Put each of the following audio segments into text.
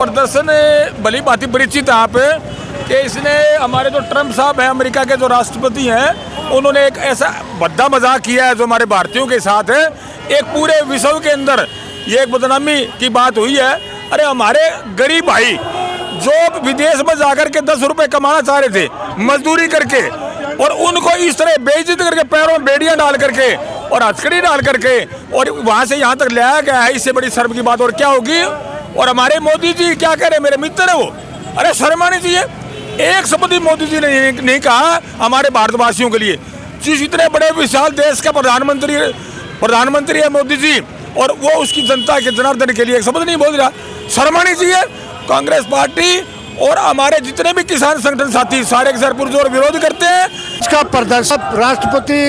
प्रदर्शन भली भांति परिचित यहाँ पे कि इसने हमारे जो ट्रम्प साहब हैं, अमेरिका के जो राष्ट्रपति हैं, उन्होंने एक ऐसा भद्दा मजाक किया है जो हमारे भारतीयों के साथ है। एक पूरे विश्व के अंदर ये एक बदनामी की बात हुई है। अरे हमारे गरीब भाई जो विदेश में जाकर के 10 रुपए कमाना चाह रहे थे मजदूरी करके, और उनको इस तरह बेइज्जत करके पैरों में बेड़ियां डाल करके और हथकड़ी डाल करके और वहाँ से यहाँ तक लाया गया है, इससे बड़ी शर्म की बात और क्या होगी। और हमारे मोदी जी क्या कह रहे हैं, मेरे मित्र है वो, अरे शर्म आनी चाहिए। एक शब्द भी मोदी जी ने नहीं कहा हमारे भारतवासियों के लिए, जिस इतने बड़े विशाल देश का प्रधानमंत्री है मोदी जी, और वो उसकी जनता के जनार्दन के लिए एक शब्द नहीं बोल रहा। शर्म आनी चाहिए। कांग्रेस पार्टी और हमारे जितने भी किसान संगठन साथी सारे के सारे पुरजोर विरोध करते हैं। इसका प्रदर्शन राष्ट्रपति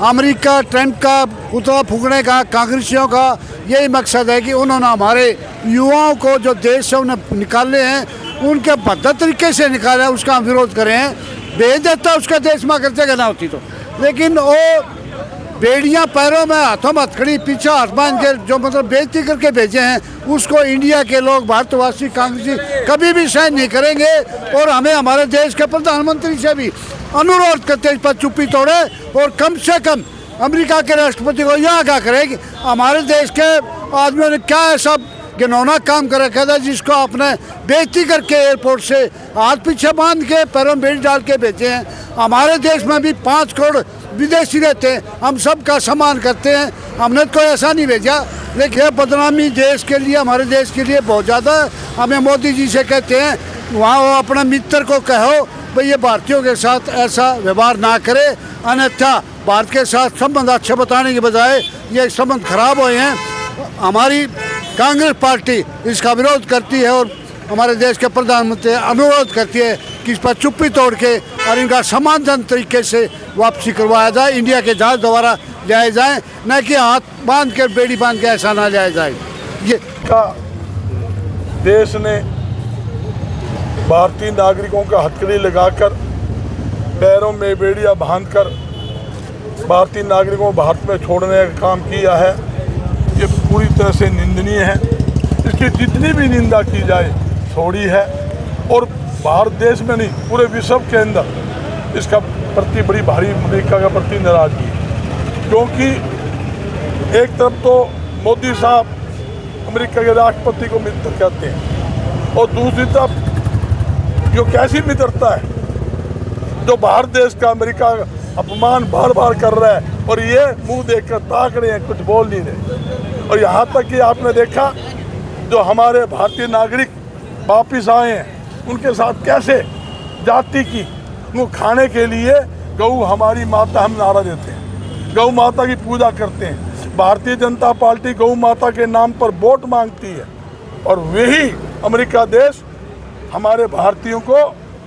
अमेरिका ट्रंप का पुतला फूकने का, कांग्रेसियों का यही मकसद है कि उन्होंने हमारे युवाओं को जो देश से उन्हें निकाले हैं उनके भद्दा तरीके से निकाला है, उसका हम विरोध करें हैं। भेज देता उसका देश में अगर जगह ना होती तो, लेकिन वो बेड़ियां पैरों में हाथों में हथकड़ी पीछे हाथ बांध के जो मतलब बेइज्जती करके भेजे हैं, उसको इंडिया के लोग भारतवासी कांग्रेसी कभी भी सहन नहीं करेंगे। और हमें हमारे देश के प्रधानमंत्री से भी अनुरोध करते इस पर चुप्पी तोड़े और कम से कम अमेरिका के राष्ट्रपति को यह आगाह करे कि हमारे देश के आदमियों ने क्या ऐसा घिनौना काम कर रखा था जिसको आपने बेइज्जती करके एयरपोर्ट से हाथ पीछे बांध के पैरों में बेड़ी डाल के भेजे हैं। हमारे देश में भी 5 करोड़ विदेशी रहते हैं, हम सबका सम्मान करते हैं, हमने तो ऐसा नहीं भेजा। लेकिन यह बदनामी देश के लिए, हमारे देश के लिए बहुत ज़्यादा है। हमें मोदी जी से कहते हैं वहाँ वो अपने मित्र को कहो भाई ये भारतीयों के साथ ऐसा व्यवहार ना करे, अन्यथा भारत के साथ संबंध अच्छे बताने के बजाय ये संबंध खराब हुए हैं। हमारी कांग्रेस पार्टी इसका विरोध करती है और हमारे देश के प्रधानमंत्री अनुरोध करती है कि इस पर चुप्पी तोड़ के और इनका सम्मानजनक तरीके से वापसी करवाया जाए, इंडिया के जहाज दोबारा लाए जाए, न कि हाथ बांध के बेड़ी बांध के ऐसा ना लाया जाए। ये का देश ने भारतीय नागरिकों का हथकड़ी लगाकर पैरों में बेड़ियां बांधकर भारतीय नागरिकों को भारत में छोड़ने का काम किया है, ये पूरी तरह से निंदनीय है। इसकी जितनी भी निंदा की जाए थोड़ी है, और भारत देश में नहीं पूरे विश्व के अंदर इसका प्रति बड़ी भारी अमेरिका का प्रति नाराजगी है। क्योंकि एक तरफ तो मोदी साहब अमेरिका के राष्ट्रपति को मित्र कहते हैं, और दूसरी तरफ जो कैसी मित्रता है जो भारत देश का अमेरिका अपमान बार बार कर रहा है, और ये मुंह देखकर ताक रहे हैं, कुछ बोल नहीं रहे। और यहाँ तक कि आपने देखा जो हमारे भारतीय नागरिक वापिस आए हैं उनके साथ कैसे जाति की वो खाने के लिए गौ हमारी माता हम नारा देते हैं, गौ माता की पूजा करते हैं। भारतीय जनता पार्टी गौ माता के नाम पर वोट मांगती है, और वही अमेरिका देश हमारे भारतीयों को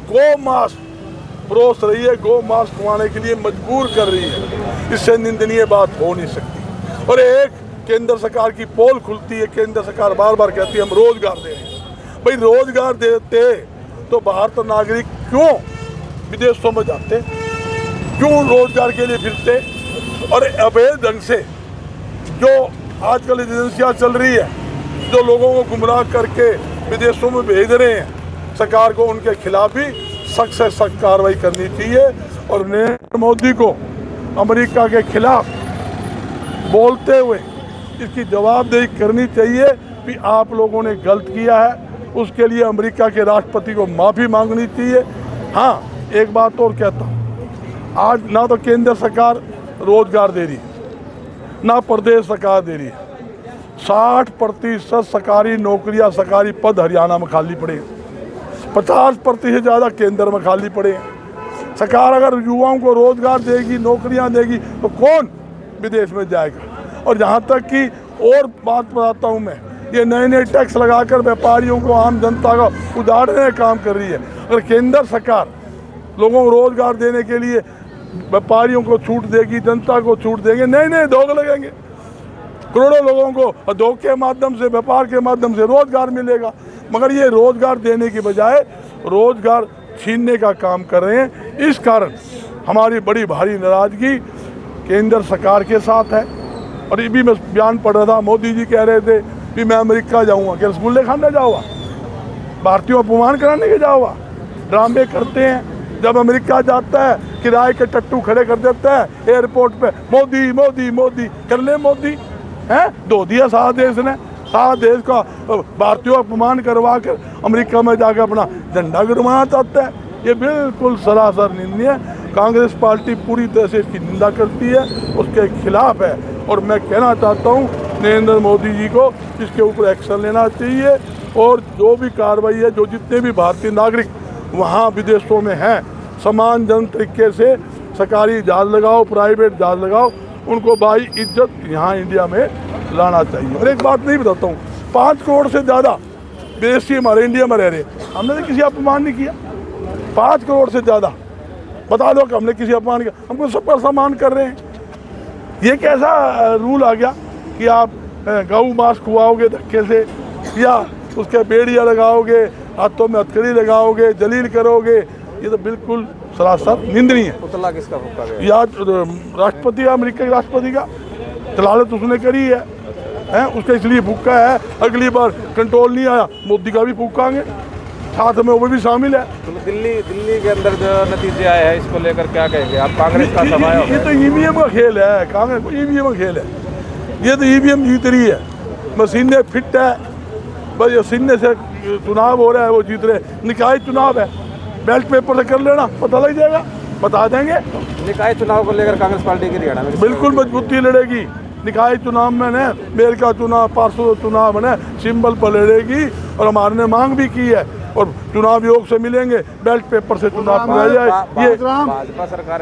गौ मांस परोस रही है, गौ मांस खुआने के लिए मजबूर कर रही है। इससे निंदनीय बात हो नहीं सकती। और एक केंद्र सरकार की पोल खुलती है, केंद्र सरकार बार बार कहती है हम रोजगार दे रहे हैं। भाई रोजगार देते तो भारत नागरिक क्यों विदेशों में जाते, क्यों रोजगार के लिए फिरते। और अवैध ढंग से जो आजकल एजेंसियां चल रही है जो लोगों को गुमराह करके विदेशों में भेज रहे हैं, सरकार को उनके खिलाफ भी सख्त से सख्त कार्रवाई करनी चाहिए। और नरेंद्र मोदी को अमेरिका के खिलाफ बोलते हुए इसकी जवाबदेही करनी चाहिए कि आप लोगों ने गलत किया है, उसके लिए अमेरिका के राष्ट्रपति को माफ़ी मांगनी चाहिए। हाँ, एक बात और कहता हूँ, आज ना तो केंद्र सरकार रोजगार दे रही है, ना प्रदेश सरकार दे रही है। 60% सरकारी नौकरियां, सरकारी पद हरियाणा में खाली पड़े हैं, 50% ज़्यादा केंद्र में खाली पड़े हैं। सरकार अगर युवाओं को रोजगार देगी, नौकरियां देगी, तो कौन विदेश में जाएगा। और जहाँ तक कि और बात बताता हूँ मैं, ये नए नए टैक्स लगाकर व्यापारियों को, आम जनता को उधारने का काम कर रही है। अगर केंद्र सरकार लोगों को रोजगार देने के लिए व्यापारियों को छूट देगी, जनता को छूट देंगे, नए नए धोखे लगेंगे, करोड़ों लोगों को धोखे के माध्यम से, व्यापार के माध्यम से रोजगार मिलेगा। मगर ये रोजगार देने की बजाय रोजगार छीनने का काम कर रहे हैं। इस कारण हमारी बड़ी भारी नाराजगी केंद्र सरकार के साथ है। और ये भी मैं बयान पढ़ रहा था, मोदी जी कह रहे थे कि मैं अमेरिका जाऊंगा, क्या रसगुल्ले खाने जाऊँगा? भारतीयों को अपमान कराने के जाओ, ड्रामे करते हैं। जब अमेरिका जाता है किराए के टट्टू खड़े कर देता है एयरपोर्ट पे, मोदी मोदी मोदी कर ले मोदी हैं, धो दिया सारा देश ने, सारा देश का भारतीयों का अपमान करवा कर अमेरिका में जाकर अपना झंडा गिरवाना चाहता है। ये बिल्कुल सरासर निंदनीय है। कांग्रेस पार्टी पूरी तरह से इसकी निंदा करती है, उसके खिलाफ है। और मैं कहना चाहता हूँ नरेंद्र मोदी जी को इसके ऊपर एक्शन लेना चाहिए और जो भी कार्रवाई है, जो जितने भी भारतीय नागरिक वहाँ विदेशों में हैं, समान जन तरीके से सरकारी जहाज लगाओ, प्राइवेट जहाज लगाओ, उनको बाई इज्जत यहाँ इंडिया में लाना चाहिए। और एक बात नहीं बताता हूँ, 5 करोड़ से ज़्यादा विदेशी हमारे इंडिया में रह रहे, हमने तो किसी अपमान नहीं किया। 5 करोड़ से ज़्यादा बता दो कि हमने किसी अपमान किया, हमको सब पर सम्मान कर रहे हैं। ये कैसा रूल आ गया कि आप गऊ मांस खुआओगे धक्के से, या उसके बेड़ियाँ लगाओगे, हाथों में हथकड़ी लगाओगे, जलील करोगे, ये तो बिल्कुल सरासर निंदनीय है। पुतला किसका फूका गया? या राष्ट्रपति अमेरिका के राष्ट्रपति का तलालत उसने करी है, उसका इसलिए फूका है। अगली बार कंट्रोल नहीं आया, मोदी का भी फूकांगे, साथ में वो भी शामिल है। तो दिल्ली के अंदर जो नतीजे आए हैं इसको लेकर क्या कहेंगे आप? कांग्रेस का समय हो ये तो ईवीएम का खेल है, कांग्रेस को ईवीएम का खेल है। ये तो ईवीएम जीत रही है, मशीनें फिट है, बस ये सीने से चुनाव हो रहा है, वो जीत रहे। निकाय चुनाव है, बैलेट पेपर से कर लेना, पता लग जाएगा, बता देंगे। निकाय चुनाव को लेकर कांग्रेस पार्टी की हरियाणा में बिल्कुल मजबूती लड़ेगी। निकाय चुनाव में ने मेयर का चुनाव, पार्षद चुनाव में सिंबल पर लड़ेगी और हमारे ने मांग भी की है और चुनाव योग से मिलेंगे, बैलेट पेपर से चुनाव कराया जाए। ये भाजपा सरकार